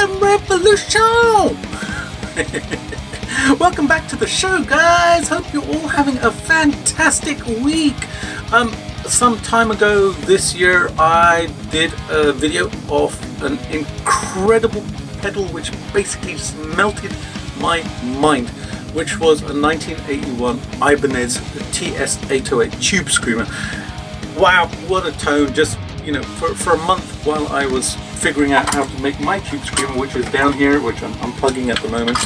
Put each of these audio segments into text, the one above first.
RhythmR3volution! Welcome back to the show, guys. Hope you're all having a fantastic week. Some time ago this year I did a video of an incredible pedal which basically just melted my mind, which was a 1981 Ibanez TS-808 Tube Screamer. Wow, what a tone. Just, you know, for a month while I was figuring out how to make my Tube Screamer, which is down here, which I'm unplugging at the moment,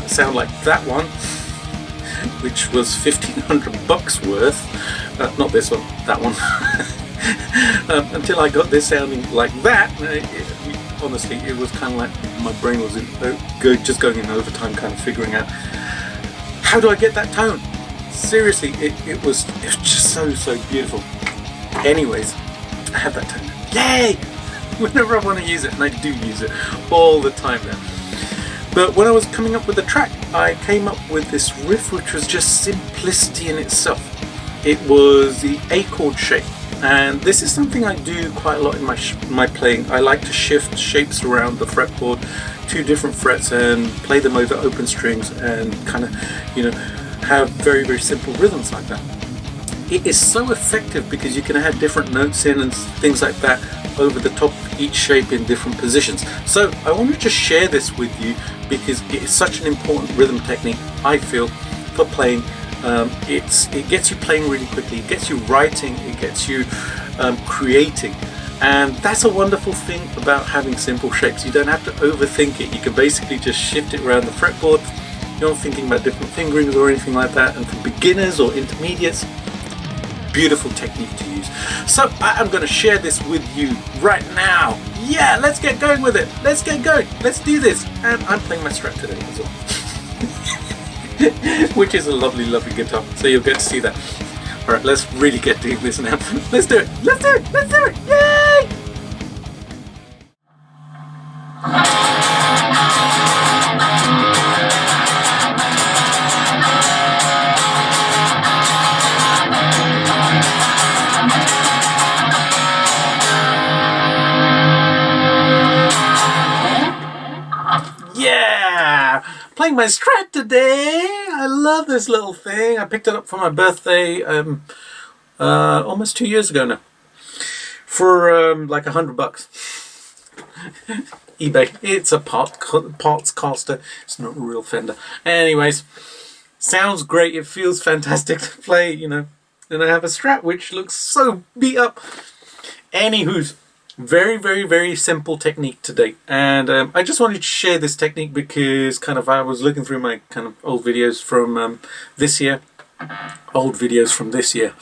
sound like that one, which was $1,500 worth. Not this one, that one. Until I got this sounding like that, honestly, it was kind of like my brain was just going in overtime, kind of figuring out how do I get that tone. Seriously, it was just so beautiful. Anyways, I have that tone. Yay! Whenever I want to use it, and I do use it all the time now. But when I was coming up with the track, I came up with this riff which was just simplicity in itself. It was the A chord shape, and this is something I do quite a lot in my playing. I like to shift shapes around the fretboard to different frets and play them over open strings and kind of, you know, have very simple rhythms like that. It is so effective because you can add different notes in and things like that over the top of each shape in different positions. So I wanted to share this with you because it is such an important rhythm technique, I feel, for playing. It gets you playing really quickly, it gets you writing, it gets you creating, and that's a wonderful thing about having simple shapes. You don't have to overthink it. You can basically just shift it around the fretboard. You're not thinking about different fingerings or anything like that. And for beginners or intermediates, beautiful technique to use. So I'm going to share this with you right now. Yeah, let's get going with it. Let's get going. Let's do this. And I'm playing my Strat today as well. Which is a lovely guitar, so you'll get to see that. Alright, let's really get doing this now. Let's do it! Let's do it! Let's do it! Yay! Yeah! Playing my Strat today! I love this little thing. I picked it up for my birthday almost 2 years ago now. For like $100. eBay. It's a parts caster. It's not a real Fender. Anyways, sounds great. It feels fantastic to play, you know. And I have a Strat which looks so beat up. Anywho's. Very simple technique today, and I just wanted to share this technique because kind of I was looking through my kind of old videos from this year. Old videos from this year.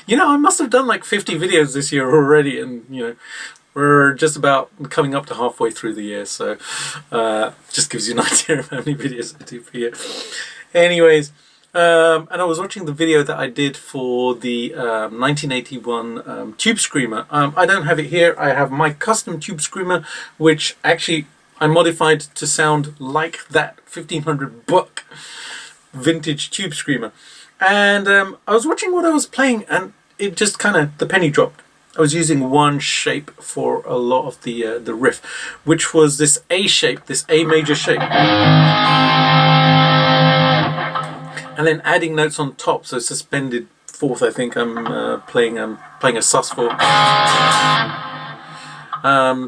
You know, I must have done like 50 videos this year already, and you know, we're just about coming up to halfway through the year, so just gives you an idea of how many videos I do per year. Anyways, and I was watching the video that I did for the 1981 Tube Screamer. I don't have it here. I have my custom Tube Screamer, which actually I modified to sound like that $1,500 vintage Tube Screamer. And I was watching what I was playing, and it just kind of, the penny dropped. I was using one shape for a lot of the riff, which was this A shape, this A major shape. And then adding notes on top, so suspended fourth. I think I'm playing a sus4.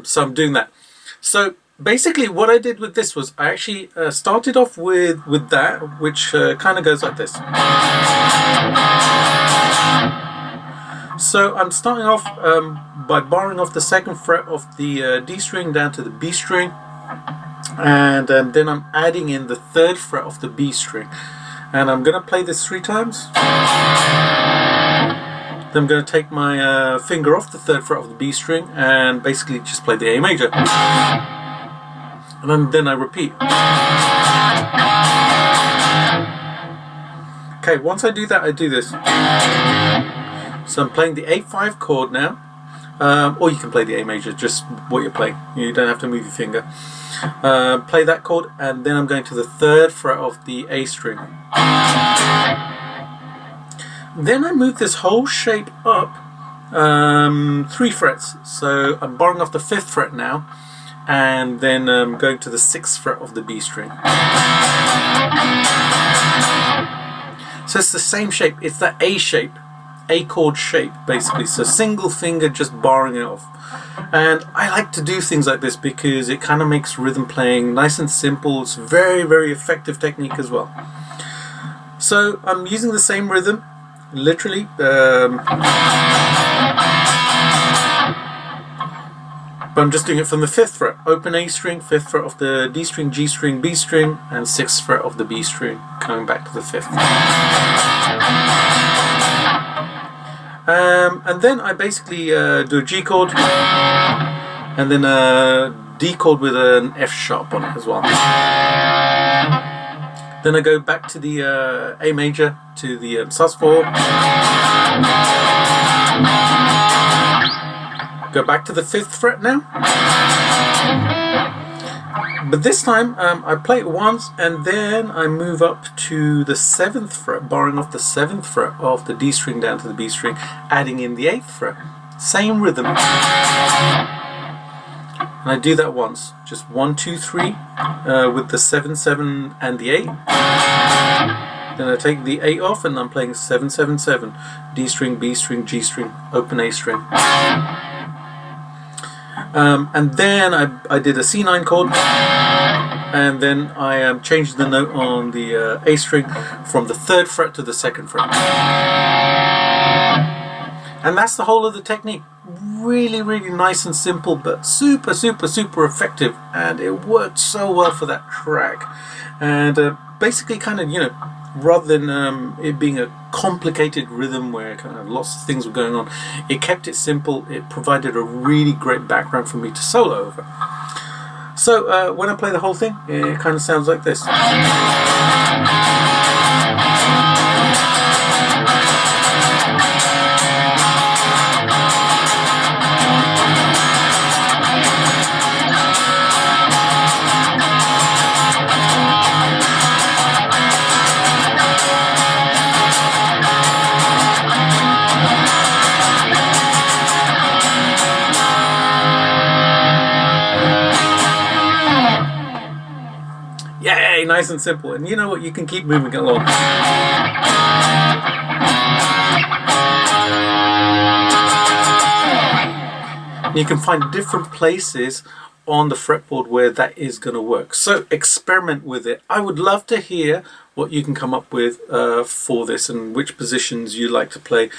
So I'm doing that. So basically, what I did with this was I actually started off with that, which kind of goes like this. So I'm starting off by barring off the second fret of the D string down to the B string, and then I'm adding in the third fret of the B string. And I'm going to play this 3 times. Then I'm going to take my finger off the third fret of the B string and basically just play the A major. And then I repeat. Okay, once I do that, I do this. So I'm playing the A5 chord now. Or you can play the A major, just what you're playing. You don't have to move your finger. Play that chord, and then I'm going to the third fret of the A string. Then I move this whole shape up 3 frets. So I'm borrowing off the 5th fret now, and then going to the 6th fret of the B string. So it's the same shape, it's that A shape, A chord shape basically, so single finger just barring it off. And I like to do things like this because it kind of makes rhythm playing nice and simple. It's very, very effective technique as well. So I'm using the same rhythm, literally. But I'm just doing it from the 5th fret, open A string, 5th fret of the D string, G string, B string, and 6th fret of the B string, coming back to the 5th. And then I basically do a G chord, and then a D chord with an F sharp on it as well. Then I go back to the A major, to the sus4. Go back to the 5th fret now, but this time I play it once and then I move up to the 7th fret, borrowing off the 7th fret of the D string down to the B string, adding in the 8th fret, same rhythm, and I do that once, just 1, 2, 3 with the 7, 7 and the 8. Then I take the 8 off and I'm playing 7, 7, 7, D string, B string, G string, open A string. And then I did a C9 chord, and then I changed the note on the A string from the 3rd fret to the 2nd fret. And that's the whole of the technique. Really, really nice and simple, but super, super, super effective, and it worked so well for that track. And basically kind of, you know, rather than it being a complicated rhythm where kind of lots of things were going on, it kept it simple. It provided a really great background for me to solo over. So when I play the whole thing, it kind of sounds like this. Yay, nice and simple. And you know what, you can keep moving it along. You can find different places on the fretboard where that is going to work. So experiment with it. I would love to hear what you can come up with for this and which positions you like to play.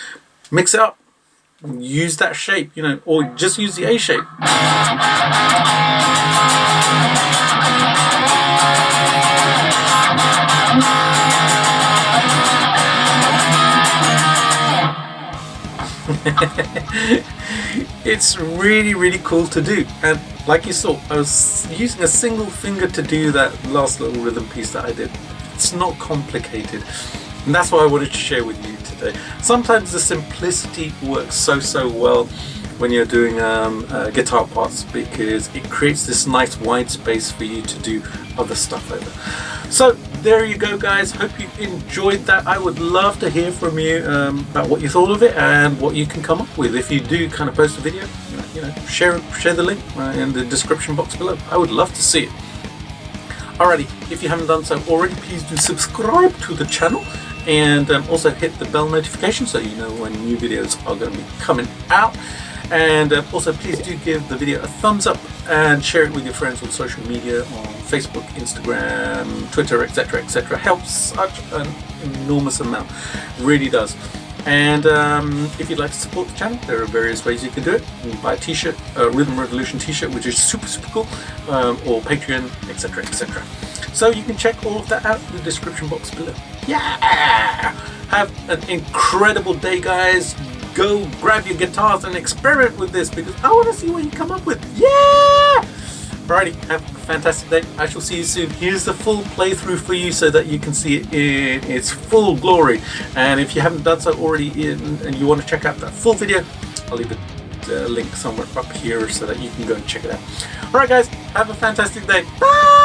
Mix it up. Use that shape, you know, or just use the A shape. It's really, really cool to do, and like you saw, I was using a single finger to do that last little rhythm piece that I did. It's not complicated, and that's what I wanted to share with you today. Sometimes the simplicity works so well when you're doing guitar parts, because it creates this nice wide space for you to do other stuff over. So there you go, guys. Hope you enjoyed that. I would love to hear from you about what you thought of it and what you can come up with. If you do kind of post a video, you know, share the link in the description box below. I would love to see it. Alrighty, if you haven't done so already, please do subscribe to the channel, and also hit the bell notification so you know when new videos are going to be coming out. And also please do give the video a thumbs up and share it with your friends on social media, on Facebook, Instagram, Twitter, etc, etc. Helps such an enormous amount, really does. And if you'd like to support the channel, there are various ways you can do it. You can buy a t-shirt, a RhythmR3volution t-shirt, which is super cool, or Patron, etc, etc. So you can check all of that out in the description box below. Yeah! Have an incredible day, guys. Go grab your guitars and experiment with this, because I want to see what you come up with. Yeah! Alrighty, have a fantastic day. I shall see you soon. Here's the full playthrough for you so that you can see it in its full glory. And if you haven't done so already and you want to check out that full video, I'll leave the link somewhere up here so that you can go and check it out. Alright guys, have a fantastic day. Bye!